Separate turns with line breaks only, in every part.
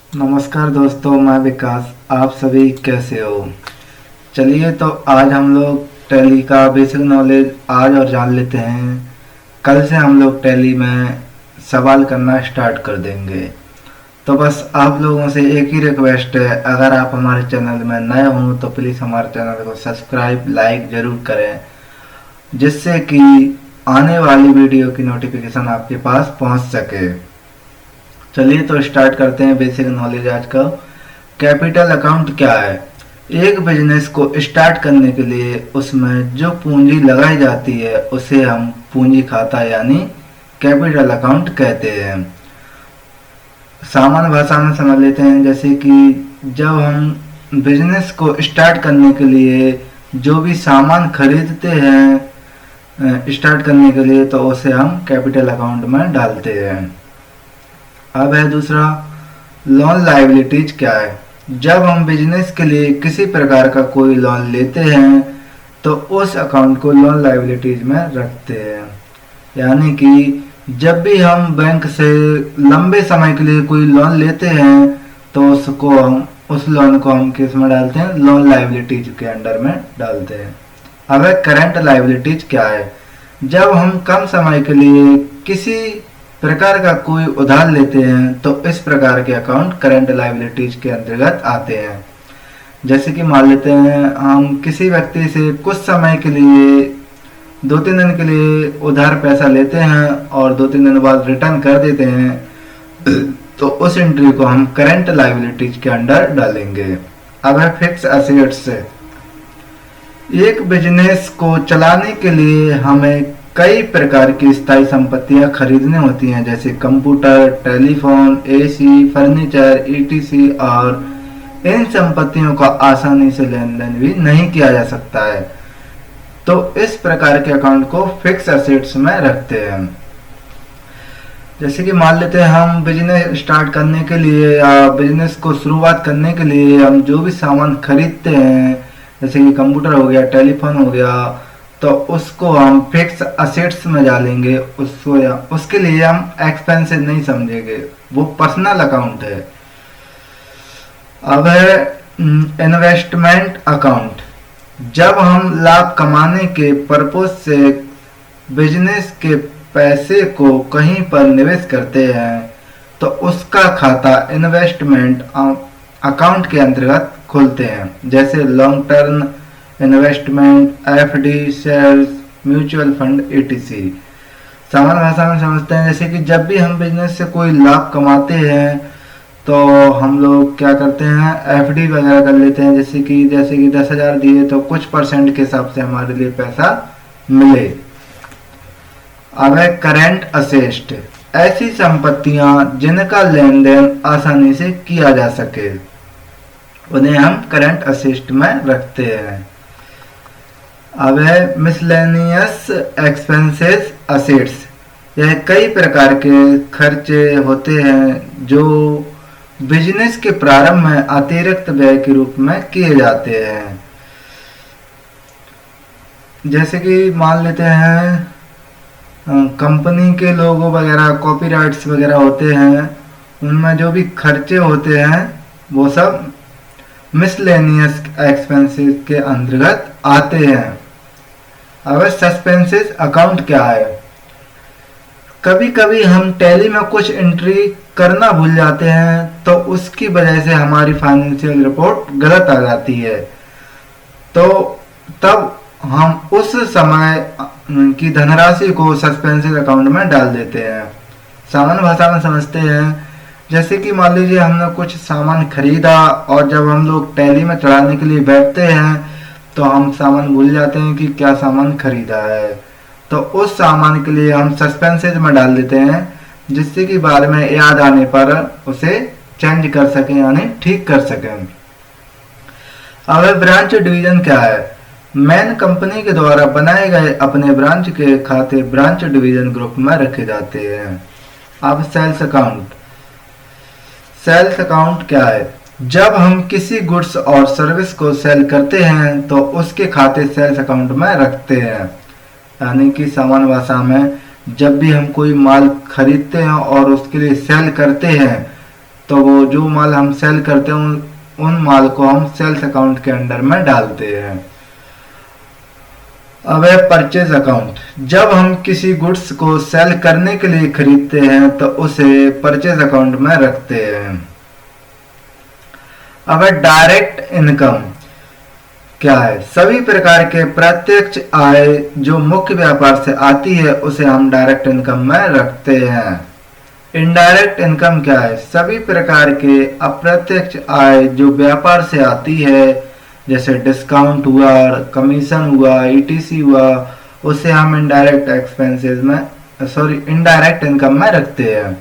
नमस्कार दोस्तों, मैं विकास। आप सभी कैसे हो? चलिए तो आज हम लोग टैली का बेसिक नॉलेज आज और जान लेते हैं। कल से हम लोग टैली में सवाल करना स्टार्ट कर देंगे। तो बस आप लोगों से एक ही रिक्वेस्ट है, अगर आप हमारे चैनल में नए हों तो प्लीज़ हमारे चैनल को सब्सक्राइब लाइक ज़रूर करें, जिससे कि आने वाली वीडियो की नोटिफिकेशन आपके पास पहुंच सके। चलिए तो स्टार्ट करते हैं बेसिक नॉलेज आज का। कैपिटल अकाउंट क्या है? एक बिजनेस को स्टार्ट करने के लिए उसमें जो पूंजी लगाई जाती है उसे हम पूंजी खाता यानी कैपिटल अकाउंट कहते हैं। सामान्य भाषा में समझ लेते हैं, जैसे कि जब हम बिजनेस को स्टार्ट करने के लिए जो भी सामान खरीदते हैं स्टार्ट करने के लिए, तो उसे हम कैपिटल अकाउंट में डालते हैं। अब है दूसरा, लोन लायबिलिटीज क्या है? जब हम बिजनेस के लिए किसी प्रकार का कोई लोन लेते हैं तो उस अकाउंट को लोन लायबिलिटीज में रखते हैं। यानी कि जब भी हम बैंक से लंबे समय के लिए कोई लोन लेते हैं तो उस लोन को हम किस में डालते हैं? लोन लायबिलिटीज के अंडर में डालते हैं। अब है करंट लायबिलिटीज क्या है? जब हम कम समय के लिए किसी प्रकार का कोई उधार लेते हैं तो इस प्रकार के अकाउंट करंट लायबिलिटीज के अंतर्गत आते हैं। जैसे कि मान लेते हैं हम किसी व्यक्ति से कुछ समय के लिए 2-3 दिन के लिए उधार पैसा लेते हैं और 2-3 दिन बाद रिटर्न कर देते हैं, तो उस एंट्री को हम करंट लायबिलिटीज के अंडर डालेंगे। अब है फिक्स एसेट्स। एक बिजनेस को चलाने के लिए हमें कई प्रकार की स्थायी संपत्तियां खरीदनी होती हैं, जैसे computer, telephone, AC, furniture, etc, और इन संपत्तियों का आसानी से लेन देन भी नहीं किया जा सकता है, तो इस प्रकार के अकाउंट को फिक्स एसेट्स में रखते हैं। जैसे कि मान लेते हैं हम बिजनेस स्टार्ट करने के लिए या बिजनेस को शुरुआत करने के लिए हम जो भी सामान खरीदते हैं, जैसे कि कंप्यूटर हो गया, टेलीफोन हो गया, तो उसको हम फिक्स असेट्स में डालेंगे। उसके लिए हम एक्सपेंसेस नहीं समझेंगे, वो पर्सनल अकाउंट है। अब है इन्वेस्टमेंट अकाउंट। जब हम लाभ कमाने के पर्पस से बिजनेस के पैसे को कहीं पर निवेश करते हैं तो उसका खाता इन्वेस्टमेंट अकाउंट के अंतर्गत खोलते हैं, जैसे long term investment, FD, shares, mutual fund, etc. सामान्य भाषा में समझते हैं, जैसे कि जब भी हम बिजनेस से कोई लाभ कमाते हैं तो हम लोग क्या करते हैं, एफडी वगैरह कर लेते हैं, जैसे कि 10,000 दिए तो कुछ परसेंट के हिसाब से हमारे लिए पैसा मिले। अब है करेंट असेट। ऐसी संपत्तियां जिनका लेन देन आसानी से किया जा सके, उन्हें हम करंट असेट में रखते हैं। अब है मिसलेनियस एक्सपेंसेस असेट्स। यह कई प्रकार के खर्चे होते हैं जो बिजनेस के प्रारंभ में अतिरिक्त व्यय के रूप में किए जाते हैं। जैसे कि मान लेते हैं कंपनी के लोगो वगैरह, कॉपीराइट्स वगैरह होते हैं, उनमें जो भी खर्चे होते हैं वो सब मिसलेनियस एक्सपेंसेस के अंतर्गत आते हैं। अब सस्पेंसेस अकाउंट क्या है? कभी कभी हम टैली में कुछ एंट्री करना भूल जाते हैं तो उसकी वजह से हमारी फाइनेंशियल रिपोर्ट गलत आ जाती है, तो तब हम उस समय की धनराशि को सस्पेंसेस अकाउंट में डाल देते हैं। सामान्य भाषा में समझते हैं, जैसे कि मान लीजिए हमने कुछ सामान खरीदा और जब हम लोग टैली में चढ़ाने के लिए बैठते हैं तो हम सामान भूल जाते हैं कि क्या सामान खरीदा है, तो उस सामान के लिए हम सस्पेंसेस में डाल देते हैं, जिससे कि बाद में याद आने पर उसे चेंज कर सकें यानी ठीक कर सकें। अब ब्रांच डिवीजन क्या है? मेन कंपनी के द्वारा बनाए गए अपने ब्रांच के खाते ब्रांच डिवीजन ग्रुप में रखे जाते हैं। अब सेल्स अकाउंट। सेल्स अकाउंट क्या है? जब हम किसी गुड्स और सर्विस को सेल करते हैं तो उसके खाते सेल्स अकाउंट में रखते हैं। यानी कि सामान्य भाषा में जब भी हम कोई माल खरीदते हैं और उसके लिए सेल करते हैं तो वो जो माल हम सेल करते हैं उन माल को हम सेल्स अकाउंट के अंडर में डालते हैं। अब है परचेज अकाउंट। जब हम किसी गुड्स को सेल करने के लिए खरीदते हैं तो उसे परचेज अकाउंट में रखते हैं। अब है डायरेक्ट इनकम क्या है? सभी प्रकार के प्रत्यक्ष आय जो मुख्य व्यापार से आती है उसे हम डायरेक्ट इनकम में रखते हैं। इनडायरेक्ट इनकम क्या है? सभी प्रकार के अप्रत्यक्ष आय जो व्यापार से आती है, जैसे डिस्काउंट हुआ, कमीशन हुआ, ईटीसी हुआ, उसे हम इनडायरेक्ट एक्सपेंसेस में इनडायरेक्ट इनकम में रखते हैं।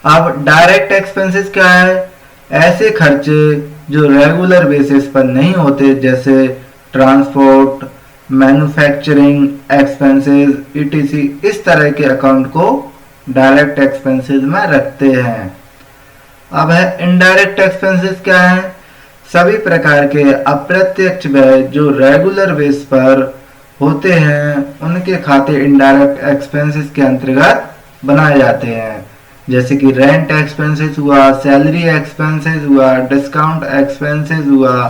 अब डायरेक्ट एक्सपेंसेस क्या है? ऐसे खर्चे जो रेगुलर बेसिस पर नहीं होते, जैसे ट्रांसपोर्ट, मैन्युफैक्चरिंग एक्सपेंसेस, ईटीसी, इस तरह के अकाउंट को डायरेक्ट एक्सपेंसेस में रखते हैं। अब है इनडायरेक्ट एक्सपेंसेस क्या है? सभी प्रकार के अप्रत्यक्ष व्यय जो रेगुलर बेस पर होते हैं उनके खाते इनडायरेक्ट एक्सपेंसेस के अंतर्गत बनाए जाते हैं, जैसे कि रेंट एक्सपेंसेस हुआ, सैलरी एक्सपेंसेस हुआ, डिस्काउंट एक्सपेंसेस हुआ।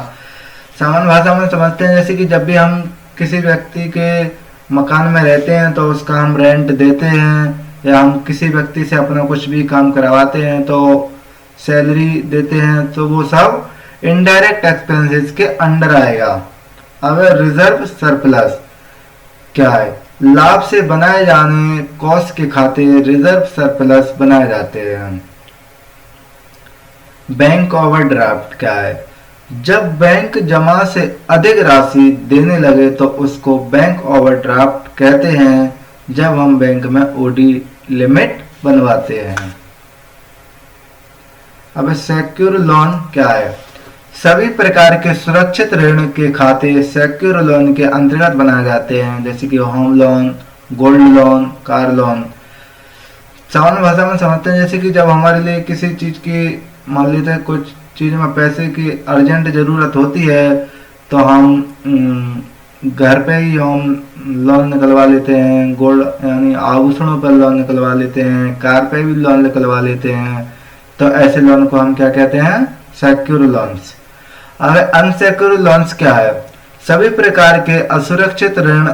सामान्य भाषा में समझते हैं, जैसे कि जब भी हम किसी व्यक्ति के मकान में रहते हैं तो उसका हम रेंट देते हैं, या हम किसी व्यक्ति से अपना कुछ भी काम करवाते हैं तो सैलरी देते हैं, तो वो सब इनडायरेक्ट एक्सपेंसेस के अंडर आएगा। अब रिजर्व सरप्लस क्या है? लाभ से बनाए जाने कॉस्ट के खाते रिजर्व सरप्लस बनाए जाते हैं। बैंक ओवरड्राफ्ट क्या है? जब बैंक जमा से अधिक राशि देने लगे तो उसको बैंक ओवरड्राफ्ट कहते हैं, जब हम बैंक में ओडी लिमिट बनवाते हैं। अब सेक्योर लोन क्या है? सभी प्रकार के सुरक्षित ऋण के खाते सेक्योर लोन के अंतर्गत बनाए जाते हैं, जैसे कि home loan, gold loan, car loan. सामान्य भाषा में समझते हैं, जैसे कि जब हमारे लिए किसी चीज की, मान लेते हैं कुछ चीज में पैसे की अर्जेंट जरूरत होती है तो हम घर पे ही हम लोन निकलवा लेते हैं, गोल्ड यानी आभूषणों पर लोन निकलवा लेते हैं, कार पे भी लोन निकलवा लेते हैं। तो ऐसे लोन को हम क्या कहते हैं? Secure loans. अब अनसेक्योर लोन्स क्या है? सभी प्रकार के असुरक्षित ऋण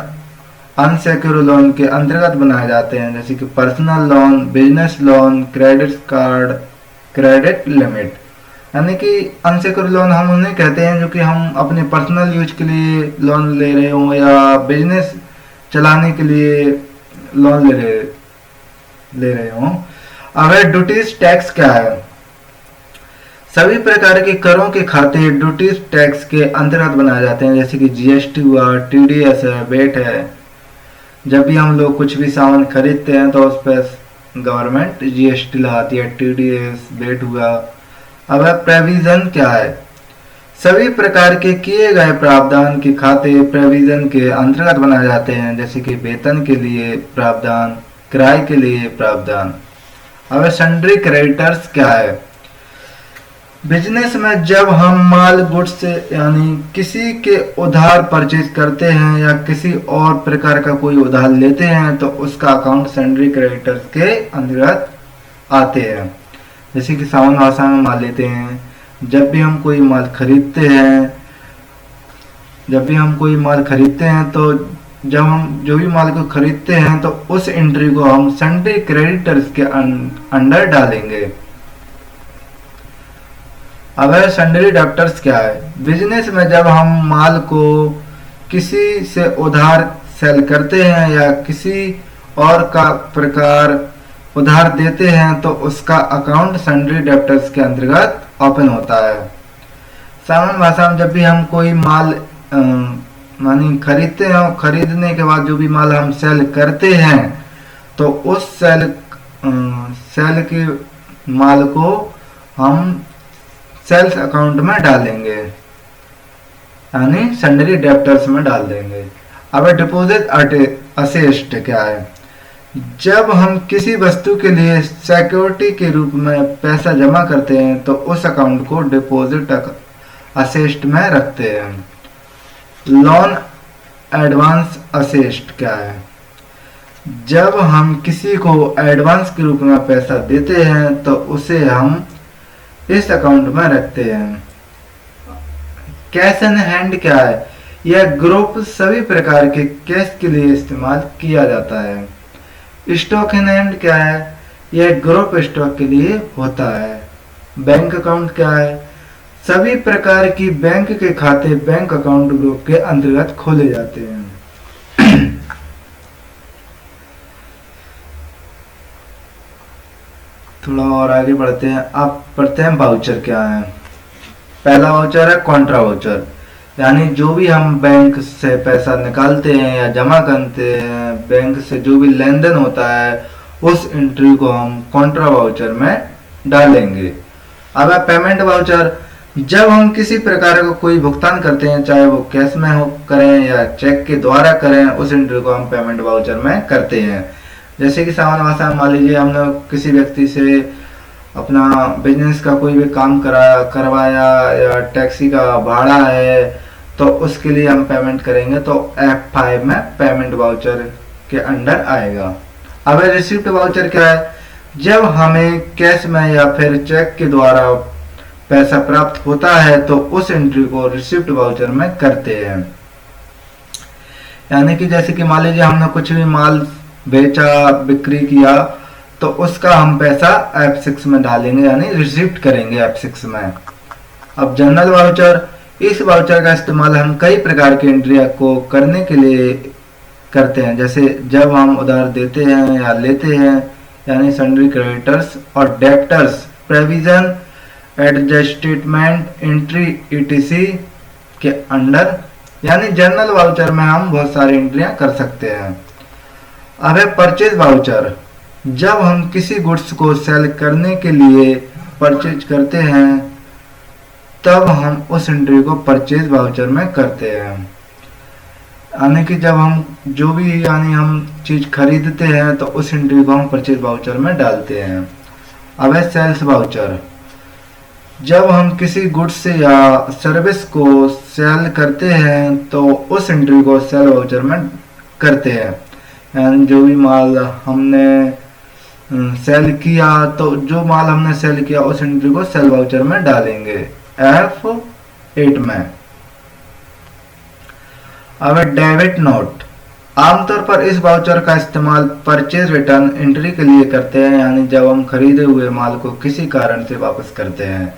अनसेक्योर लोन के अंतर्गत बनाए जाते हैं, जैसे कि personal loan, business loan, credit card, credit limit. यानी कि अनसेक्योर लोन हम उन्हें कहते हैं जो कि हम अपने पर्सनल यूज के लिए लोन ले रहे हो या बिजनेस चलाने के लिए लोन ले रहे हो। अब ड्यूटीज टैक्स क्या है? सभी प्रकार के करों के खाते ड्यूटीज टैक्स के अंतर्गत बनाए जाते हैं, जैसे कि जीएसटी हुआ, टीडीएस है, वेट है। जब भी हम लोग कुछ भी सामान खरीदते हैं तो उस पर गवर्नमेंट जीएसटी लगाती है, टीडीएस, वेट हुआ। अब प्रोविजन क्या है? सभी प्रकार के किए गए प्रावधान के खाते प्रोविजन के अंतर्गत बनाए जाते हैं, जैसे कि वेतन के लिए प्रावधान, किराए के लिए प्रावधान। अब सन्ड्री क्रेडिटर्स क्या है? बिजनेस में जब हम माल गुड्स से यानी किसी के उधार परचेज करते हैं या किसी और प्रकार का कोई उधार लेते हैं तो उसका अकाउंट सन्ड्री क्रेडिटर्स के अंतर्गत आते हैं। जैसे कि सामान्य भाषा में मान लेते हैं, जब भी हम कोई माल खरीदते हैं तो जब हम जो भी माल को खरीदते हैं तो उस एंट्री को हम सन्ड्री क्रेडिटर्स के अंडर डालेंगे। अब सन्ड्री डेब्टर्स क्या है? बिजनेस में जब हम माल को किसी से उधार सेल करते हैं या किसी और का प्रकार उधार देते हैं तो उसका अकाउंट सन्ड्री डेब्टर्स के अंतर्गत ओपन होता है। सामान्य भाषा में जब भी हम कोई माल मानी खरीदते हैं, खरीदने के बाद जो भी माल हम सेल करते हैं तो उस सेल के माल को हम सेल्स अकाउंट में डालेंगे, यानी सन्ड्री डेब्टर्स में डाल देंगे। अब डिपॉजिट असेस्ट क्या है? जब हम किसी वस्तु के लिए सिक्योरिटी के रूप में पैसा जमा करते हैं तो उस अकाउंट को डिपॉजिट असेस्ट में रखते हैं। लोन एडवांस असेस्ट क्या है? जब हम किसी को एडवांस के रूप में पैसा देते हैं तो उसे हम इस अकाउंट में रखते हैं। कैश इन हैंड क्या है? यह ग्रुप सभी प्रकार के कैश के लिए इस्तेमाल किया जाता है। स्टॉक इन हैंड क्या है? यह ग्रुप स्टॉक के लिए होता है। बैंक अकाउंट क्या है? सभी प्रकार की बैंक के खाते बैंक अकाउंट ग्रुप के अंतर्गत खोले जाते हैं। थोड़ा और आगे बढ़ते हैं। अब पढ़ते हैं वाउचर क्या है। पहला वाउचर है कॉन्ट्रा वाउचर, यानी जो भी हम बैंक से पैसा निकालते हैं या जमा करते हैं, बैंक से जो भी लेन देन होता है उस एंट्री को हम कॉन्ट्रा वाउचर में डालेंगे। अब है पेमेंट वाउचर। जब हम किसी प्रकार का कोई भुगतान करते हैं, चाहे वो कैश में हो करें या चेक के द्वारा करें, उस एंट्री को हम पेमेंट वाउचर में करते हैं। जैसे कि सामान्य भाषा में मान लीजिए हमने किसी व्यक्ति से अपना बिजनेस का कोई भी काम करवाया या टैक्सी का भाड़ा है, तो उसके लिए हम पेमेंट करेंगे तो F5 में पेमेंट वाउचर के अंडर आएगा। अब रिसिप्ट वाउचर क्या है? जब हमें कैश में या फिर चेक के द्वारा पैसा प्राप्त होता है तो उस एंट्री को रिसिप्ट वाउचर में करते हैं। यानी कि जैसे कि मान लीजिए हमने कुछ भी माल बेचा, बिक्री किया, तो उसका हम पैसा F6 में डालेंगे, यानी रिसिप्ट करेंगे F6 में। अब जनरल वाउचर, इस वाउचर का इस्तेमाल हम कई प्रकार की एंट्री को करने के लिए करते हैं। जैसे जब हम उधार देते हैं या लेते हैं, यानी सन्ड्री क्रेडिटर्स और debtors, provision, adjustment entry ETC के अंडर, यानी जनरल वाउचर में हम बहुत सारी एंट्रियां कर सकते हैं। अब है परचेज वाउचर। जब हम किसी गुड्स को सेल करने के लिए परचेज करते हैं तब हम उस एंट्री को परचेज वाउचर में करते हैं। यानी कि जब हम जो भी यानी हम चीज खरीदते हैं तो उस एंट्री को हम परचेज वाउचर में डालते हैं। अब है सेल्स वाउचर। जब हम किसी गुड्स या सर्विस को सेल करते हैं तो उस एंट्री को सेल वाउचर में करते हैं। यानी जो भी माल हमने सेल किया, तो जो माल हमने सेल किया उस एंट्री को सेल वाउचर में डालेंगे F8 में। अब डेबिट नोट। आमतौर पर इस वाउचर का इस्तेमाल परचेज रिटर्न एंट्री के लिए करते हैं, यानी जब हम खरीदे हुए माल को किसी कारण से वापस करते हैं।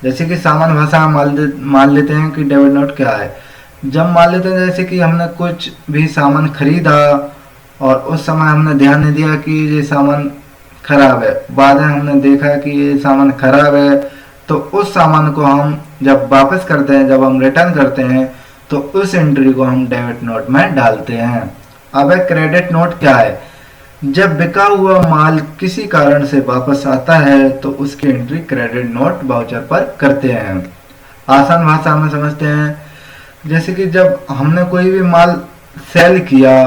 जैसे कि सामान्य भाषा में मान लेते हैं कि डेबिट नोट क्या है। जब मान लेते हैं जैसे कि हमने कुछ भी सामान खरीदा और उस समय हमने ध्यान नहीं दिया कि ये सामान खराब है, बाद में हमने देखा कि ये सामान खराब है, तो उस सामान को हम जब वापस करते हैं, जब हम रिटर्न करते हैं, तो उस एंट्री को हम डेबिट नोट में डालते हैं। अब क्रेडिट नोट क्या है? जब बिका हुआ माल किसी कारण से वापस आता है तो उसकी एंट्री क्रेडिट नोट वाउचर पर करते हैं। आसान भाषा में समझते हैं, जैसे कि जब हमने कोई भी माल सेल किया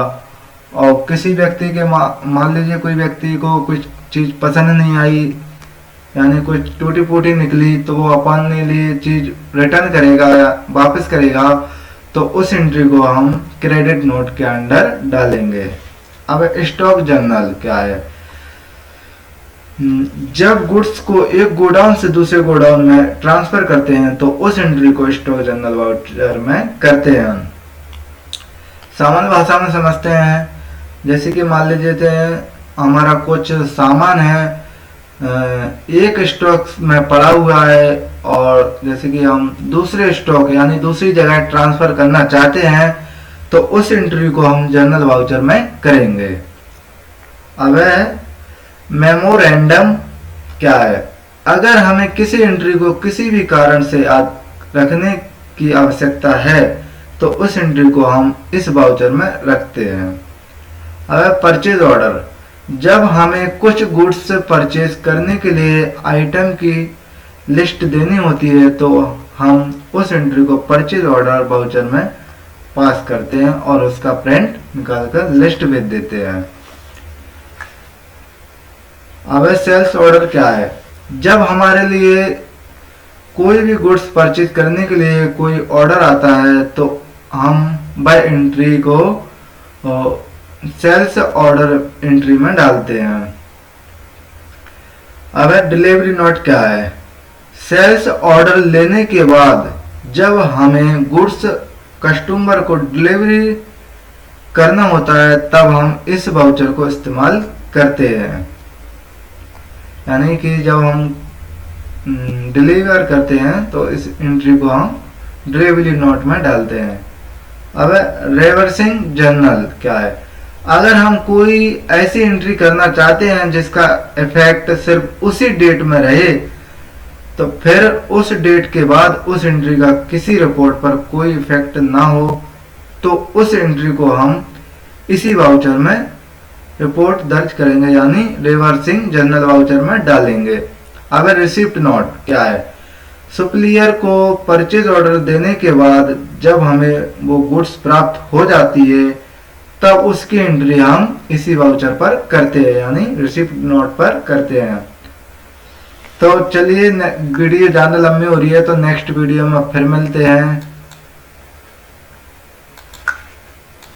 और किसी व्यक्ति के मान लीजिए कोई व्यक्ति को कुछ चीज पसंद नहीं आई, यानी कुछ टूटी फूटी निकली, तो वो अपने लिए चीज रिटर्न करेगा या वापस करेगा, तो उस एंट्री को हम क्रेडिट नोट के अंडर डालेंगे। अब स्टॉक जर्नल क्या है? जब गुड्स को एक गोडाउन से दूसरे गोडाउन में ट्रांसफर करते हैं तो उस एंट्री को स्टॉक जर्नल वाउचर में करते हैं। सामान्य भाषा में समझते हैं, जैसे कि मान लीजिए हमारा कुछ सामान है एक स्टॉक में पड़ा हुआ है और जैसे कि हम दूसरे स्टॉक यानी दूसरी जगह ट्रांसफर करना चाहते हैं, तो उस एंट्री को हम जर्नल वाउचर में करेंगे। अब मेमोरेंडम क्या है? अगर हमें किसी एंट्री को किसी भी कारण से रखने की आवश्यकता है तो उस एंट्री को हम इस वाउचर में रखते हैं। अब परचेज ऑर्डर। जब हमें कुछ गुड्स परचेज करने के लिए आइटम की लिस्ट देनी होती है तो हम उस एंट्री को परचेज ऑर्डर वाउचर में पास करते हैं और उसका प्रिंट निकालकर लिस्ट भेज देते हैं। अब सेल्स ऑर्डर क्या है? जब हमारे लिए कोई भी गुड्स परचेज करने के लिए कोई ऑर्डर आता है तो हम बाय एंट्री को सेल्स ऑर्डर एंट्री में डालते हैं। अब डिलीवरी नोट क्या है? सेल्स ऑर्डर लेने के बाद जब हमें गुड्स कस्टमर को डिलीवरी करना होता है तब हम इस वाउचर को इस्तेमाल करते हैं। यानी कि जब हम डिलीवर करते हैं तो इस एंट्री को हम डिलीवरी नोट में डालते हैं। अब रिवर्सिंग जर्नल क्या है? अगर हम कोई ऐसी एंट्री करना चाहते हैं जिसका इफेक्ट सिर्फ उसी डेट में रहे, तो फिर उस डेट के बाद उस एंट्री का किसी रिपोर्ट पर कोई इफेक्ट ना हो, तो उस एंट्री को हम इसी वाउचर में रिपोर्ट दर्ज करेंगे, यानी रिवर्सिंग जर्नल वाउचर में डालेंगे। अब रिसिप्ट नोट क्या है? सुप्लियर को परचेज ऑर्डर देने के बाद जब हमें वो गुड्स प्राप्त हो जाती है तब उसकी एंट्री हम इसी वाउचर पर करते हैं, यानी रिसिप्ट नोट पर करते हैं। तो चलिए वीडियो ज़्यादा लंबी हो रही है तो नेक्स्ट वीडियो में फिर मिलते हैं।